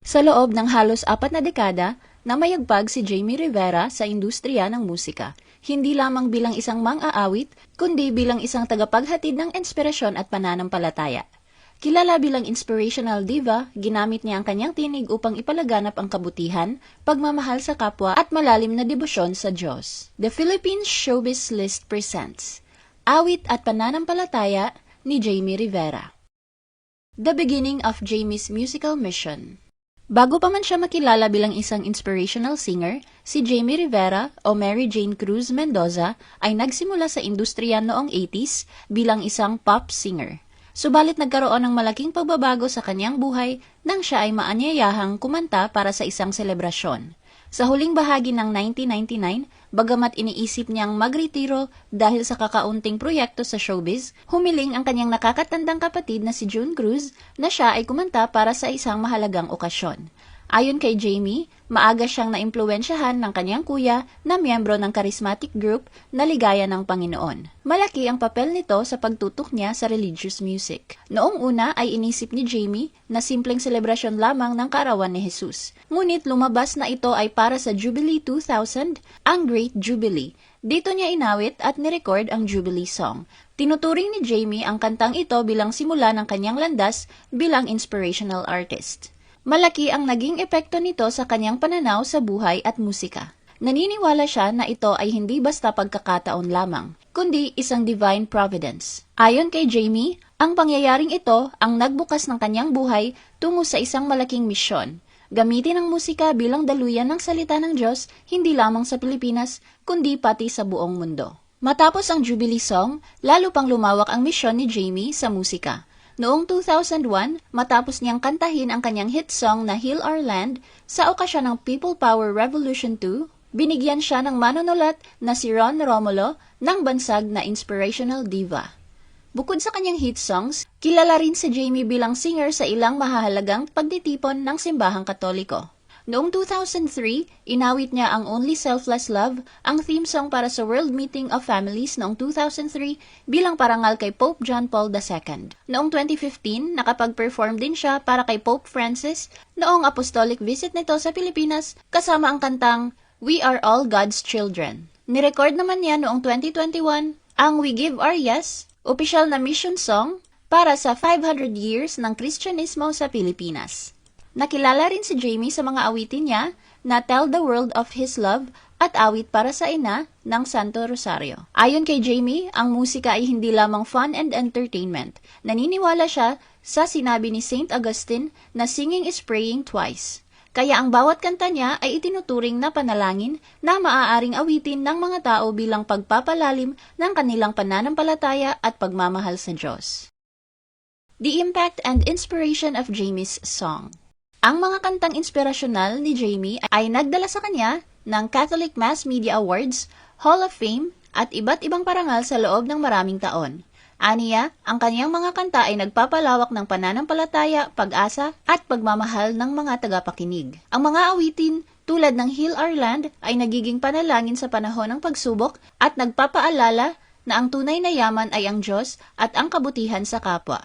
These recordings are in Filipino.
Sa loob ng halos 4 na dekada, namayagpag si Jamie Rivera sa industriya ng musika. Hindi lamang bilang isang mang-aawit, kundi bilang isang tagapaghatid ng inspirasyon at pananampalataya. Kilala bilang inspirational diva, ginamit niya ang kanyang tinig upang ipalaganap ang kabutihan, pagmamahal sa kapwa at malalim na debosyon sa Diyos. The Philippines Showbiz List presents Awit at Pananampalataya ni Jamie Rivera. The beginning of Jamie's musical mission. Bago pa man siya makilala bilang isang inspirational singer, si Jamie Rivera o Mary Jane Cruz Mendoza ay nagsimula sa industriya noong 80s bilang isang pop singer. Subalit nagkaroon ng malaking pagbabago sa kanyang buhay nang siya ay maanyayahang kumanta para sa isang selebrasyon. Sa huling bahagi ng 1999, bagamat iniisip niyang magretiro dahil sa kakaunting proyekto sa showbiz, humiling ang kanyang nakakatandang kapatid na si June Cruz na siya ay kumanta para sa isang mahalagang okasyon. Ayon kay Jamie, maaga siyang naimpluwensyahan ng kanyang kuya na miyembro ng charismatic group na Ligaya ng Panginoon. Malaki ang papel nito sa pagtutok niya sa religious music. Noong una ay inisip ni Jamie na simpleng selebrasyon lamang ng kaarawan ni Jesus. Ngunit lumabas na ito ay para sa Jubilee 2000, ang Great Jubilee. Dito niya inawit at nirecord ang Jubilee song. Tinuturing ni Jamie ang kantang ito bilang simula ng kanyang landas bilang inspirational artist. Malaki ang naging epekto nito sa kanyang pananaw sa buhay at musika. Naniniwala siya na ito ay hindi basta pagkakataon lamang, kundi isang divine providence. Ayon kay Jamie, ang pangyayaring ito ang nagbukas ng kanyang buhay tungo sa isang malaking misyon. Gamitin ang musika bilang daluyan ng salita ng Diyos hindi lamang sa Pilipinas, kundi pati sa buong mundo. Matapos ang Jubilee song, lalo pang lumawak ang misyon ni Jamie sa musika. Noong 2001, matapos niyang kantahin ang kanyang hit song na Heal Our Land sa okasyon ng People Power Revolution 2, binigyan siya ng manunulat na si Ron Romulo ng bansag na inspirational diva. Bukod sa kanyang hit songs, kilala rin si Jamie bilang singer sa ilang mahahalagang pagtitipon ng simbahang Katoliko. Noong 2003, inawit niya ang Only Selfless Love, ang theme song para sa World Meeting of Families noong 2003 bilang parangal kay Pope John Paul II. Noong 2015, nakapag-perform din siya para kay Pope Francis noong apostolic visit nito sa Pilipinas kasama ang kantang We Are All God's Children. Nirecord naman niya noong 2021 ang We Give Our Yes, opisyal na mission song para sa 500 years ng Kristyanismo sa Pilipinas. Nakilala rin si Jamie sa mga awitin niya na Tell the World of His Love at Awit para sa Ina ng Santo Rosario. Ayon kay Jamie, ang musika ay hindi lamang fun and entertainment. Naniniwala siya sa sinabi ni Saint Augustine na singing is praying twice. Kaya ang bawat kanta niya ay itinuturing na panalangin na maaaring awitin ng mga tao bilang pagpapalalim ng kanilang pananampalataya at pagmamahal sa Diyos. The impact and inspiration of Jamie's song. Ang mga kantang inspirasyonal ni Jamie ay nagdala sa kanya ng Catholic Mass Media Awards, Hall of Fame, at iba't ibang parangal sa loob ng maraming taon. Aniya, ang kanyang mga kanta ay nagpapalawak ng pananampalataya, pag-asa, at pagmamahal ng mga tagapakinig. Ang mga awitin tulad ng Heal Our Land ay nagiging panalangin sa panahon ng pagsubok at nagpapaalala na ang tunay na yaman ay ang Diyos at ang kabutihan sa kapwa.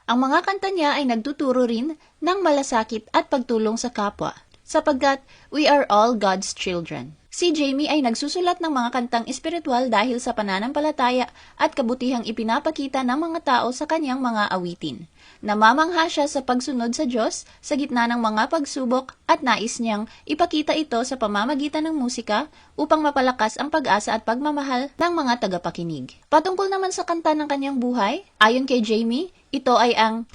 Ang mga kanta niya ay nagtuturo rin ng malasakit at pagtulong sa kapwa, sapagkat we are all God's children. Si Jamie ay nagsusulat ng mga kantang espiritual dahil sa pananampalataya at kabutihang ipinapakita ng mga tao sa kanyang mga awitin. Namamangha siya sa pagsunod sa Diyos sa gitna ng mga pagsubok at nais niyang ipakita ito sa pamamagitan ng musika upang mapalakas ang pag-asa at pagmamahal ng mga tagapakinig. Patungkol naman sa kanta ng kanyang buhay, ayon kay Jamie, ito ay ang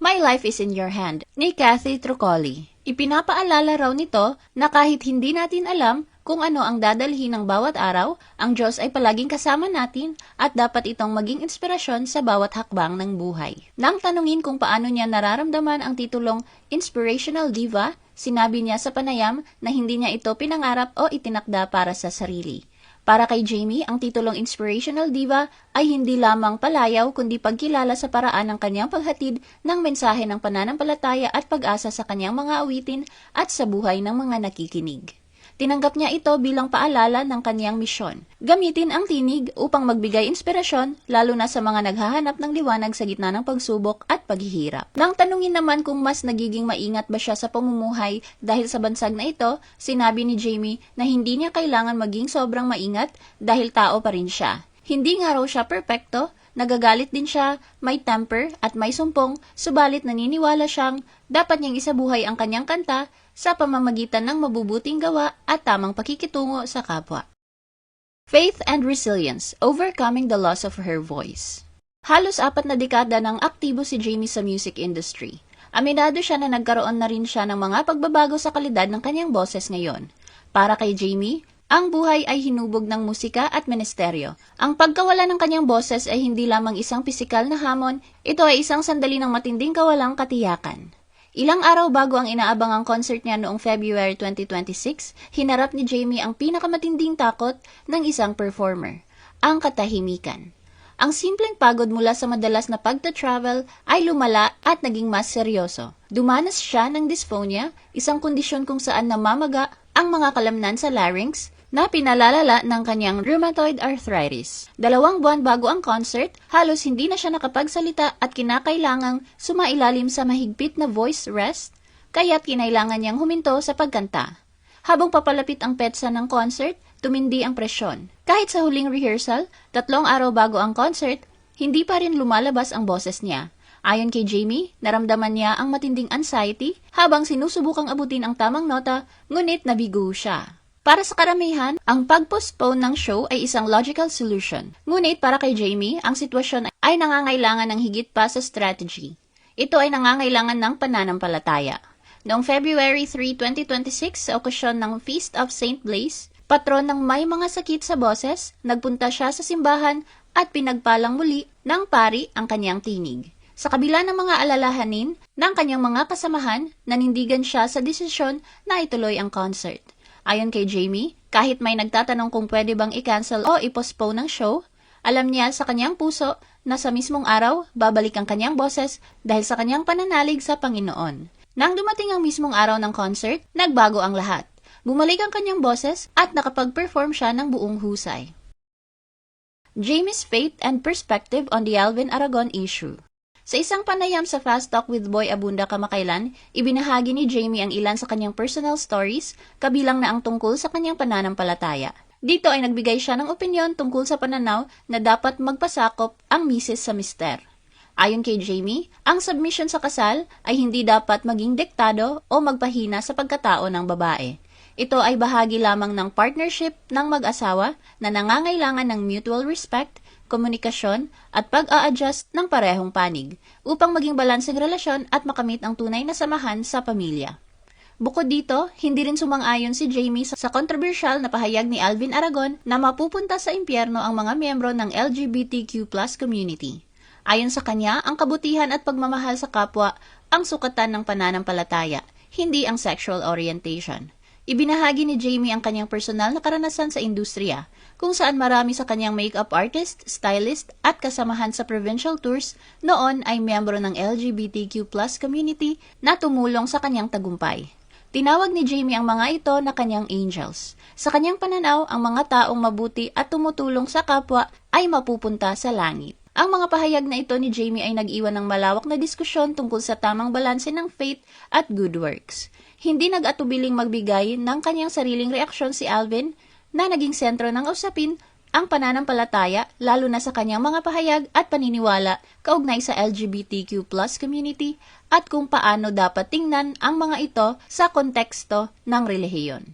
My Life is in Your Hand ni Kathy Truccoli. Ipinapaalala raw nito na kahit hindi natin alam kung ano ang dadalhin ng bawat araw, ang Diyos ay palaging kasama natin at dapat itong maging inspirasyon sa bawat hakbang ng buhay. Nang tanungin kung paano niya nararamdaman ang titulong Inspirational Diva, sinabi niya sa panayam na hindi niya ito pinangarap o itinakda para sa sarili. Para kay Jamie, ang titulong Inspirational Diva ay hindi lamang palayaw kundi pagkilala sa paraan ng kanyang paghatid ng mensahe ng pananampalataya at pag-asa sa kanyang mga awitin at sa buhay ng mga nakikinig. Tinanggap niya ito bilang paalala ng kanyang misyon. Gamitin ang tinig upang magbigay inspirasyon, lalo na sa mga naghahanap ng liwanag sa gitna ng pagsubok at paghihirap. Nang tanungin naman kung mas nagiging maingat ba siya sa pamumuhay dahil sa bansag na ito, sinabi ni Jamie na hindi niya kailangan maging sobrang maingat dahil tao pa rin siya. Hindi nga raw siya perpekto, nagagalit din siya, may temper at may sumpong, subalit naniniwala siyang dapat niyang isabuhay ang kanyang kanta sa pamamagitan ng mabubuting gawa at tamang pakikitungo sa kapwa. Faith and resilience, overcoming the loss of her voice. Halos 4 na dekada nang aktibo si Jamie sa music industry. Aminado siya na nagkaroon na rin siya ng mga pagbabago sa kalidad ng kanyang boses ngayon. Para kay Jamie, ang buhay ay hinubog ng musika at ministeryo. Ang pagkawala ng kanyang boses ay hindi lamang isang pisikal na hamon, ito ay isang sandali ng matinding kawalang katiyakan. Ilang araw bago ang inaabangang concert niya noong February 2026, hinarap ni Jamie ang pinakamatinding takot ng isang performer, ang katahimikan. Ang simpleng pagod mula sa madalas na pagta-travel ay lumala at naging mas seryoso. Dumanas siya ng dysphonia, isang kondisyon kung saan namamaga ang mga kalamnan sa larynx na pinalalala ng kanyang rheumatoid arthritis. 2 buwan bago ang concert, halos hindi na siya nakapagsalita at kinakailangang sumailalim sa mahigpit na voice rest, kaya't kinailangan niyang huminto sa pagkanta. Habang papalapit ang petsa ng concert, tumindi ang presyon. Kahit sa huling rehearsal, 3 araw bago ang concert, hindi pa rin lumalabas ang boses niya. Ayon kay Jamie, naramdaman niya ang matinding anxiety habang sinusubukang abutin ang tamang nota, ngunit nabigo siya. Para sa karamihan, ang pag-postpone ng show ay isang logical solution. Ngunit para kay Jamie, ang sitwasyon ay nangangailangan ng higit pa sa strategy. Ito ay nangangailangan ng pananampalataya. Noong February 3, 2026, sa okasyon ng Feast of St. Blaise, patron ng may mga sakit sa boses, nagpunta siya sa simbahan at pinagpalang muli ng pari ang kanyang tinig. Sa kabila ng mga alalahanin ng kanyang mga kasamahan, nanindigan siya sa desisyon na ituloy ang concert. Ayon kay Jamie, kahit may nagtatanong kung pwede bang i-cancel o i-postpone ng show, alam niya sa kanyang puso na sa mismong araw, babalik ang kanyang boses dahil sa kanyang pananalig sa Panginoon. Nang dumating ang mismong araw ng concert, nagbago ang lahat. Bumalik ang kanyang boses at nakapag-perform siya ng buong husay. Jamie's faith and perspective on the Alvin Aragon issue. Sa isang panayam sa Fast Talk with Boy Abunda kamakailan, ibinahagi ni Jamie ang ilan sa kanyang personal stories, kabilang na ang tungkol sa kanyang pananampalataya. Dito ay nagbigay siya ng opinyon tungkol sa pananaw na dapat magpasakop ang misis sa mister. Ayon kay Jamie, ang submission sa kasal ay hindi dapat maging diktado o magpahina sa pagkatao ng babae. Ito ay bahagi lamang ng partnership ng mag-asawa na nangangailangan ng mutual respect, komunikasyon at pag-a-adjust ng parehong panig upang maging balanseng relasyon at makamit ang tunay na samahan sa pamilya. Bukod dito, hindi rin sumang-ayon si Jamie sa kontrobersyal na pahayag ni Alvin Aragon na mapupunta sa impyerno ang mga miyembro ng LGBTQ+ community. Ayon sa kanya, ang kabutihan at pagmamahal sa kapwa ang sukatan ng pananampalataya, hindi ang sexual orientation. Ibinahagi ni Jamie ang kanyang personal na karanasan sa industriya, kung saan marami sa kanyang makeup artist, stylist at kasamahan sa provincial tours noon ay miyembro ng LGBTQ+ community na tumulong sa kanyang tagumpay. Tinawag ni Jamie ang mga ito na kanyang angels. Sa kanyang pananaw, ang mga taong mabuti at tumutulong sa kapwa ay mapupunta sa langit. Ang mga pahayag na ito ni Jamie ay nag-iwan ng malawak na diskusyon tungkol sa tamang balanse ng faith at good works. Hindi nag-atubiling magbigay ng kanyang sariling reaksyon si Alvin na naging sentro ng usapin ang pananampalataya lalo na sa kanyang mga pahayag at paniniwala kaugnay sa LGBTQ+ community at kung paano dapat tingnan ang mga ito sa konteksto ng relihiyon.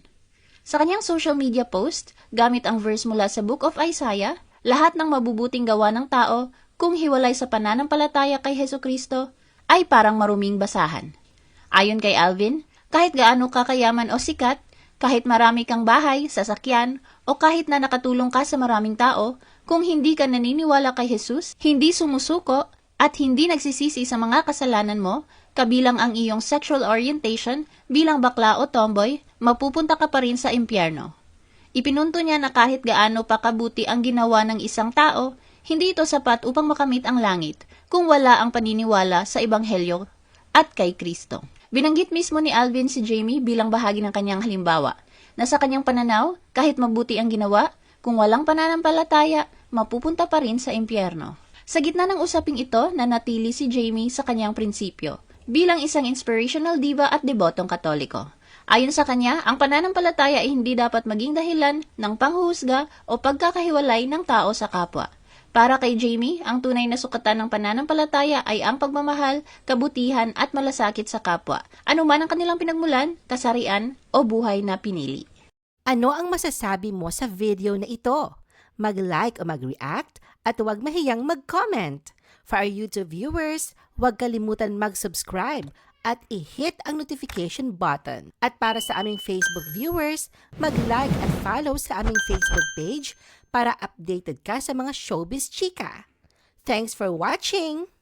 Sa kanyang social media post, gamit ang verse mula sa Book of Isaiah, lahat ng mabubuting gawa ng tao kung hiwalay sa pananampalataya kay Hesukristo ay parang maruming basahan. Ayon kay Alvin, kahit gaano ka kayaman o sikat, kahit marami kang bahay, sasakyan, o kahit na nakatulong ka sa maraming tao, kung hindi ka naniniwala kay Jesus, hindi sumusuko, at hindi nagsisisi sa mga kasalanan mo, kabilang ang iyong sexual orientation bilang bakla o tomboy, mapupunta ka pa rin sa impyerno. Ipinunto niya na kahit gaano pa kabuti ang ginawa ng isang tao, hindi ito sapat upang makamit ang langit kung wala ang paniniwala sa Ebanghelyo at kay Kristo. Binanggit mismo ni Alvin si Jamie bilang bahagi ng kanyang halimbawa. Na sa kanyang pananaw, kahit mabuti ang ginawa, kung walang pananampalataya, mapupunta pa rin sa impyerno. Sa gitna ng usaping ito, nanatili si Jamie sa kanyang prinsipyo, bilang isang inspirational diva at debotong Katoliko. Ayon sa kanya, ang pananampalataya ay hindi dapat maging dahilan ng panghuhusga o pagkakahiwalay ng tao sa kapwa. Para kay Jamie, ang tunay na sukatan ng pananampalataya ay ang pagmamahal, kabutihan at malasakit sa kapwa, anuman ang kanilang pinagmulan, kasarian o buhay na pinili. Ano ang masasabi mo sa video na ito? Mag-like o mag-react at huwag mahiyang mag-comment. For our YouTube viewers, huwag kalimutan mag-subscribe at i-hit ang notification button. At para sa aming Facebook viewers, mag-like at follow sa aming Facebook page para updated ka sa mga showbiz chika. Thanks for watching!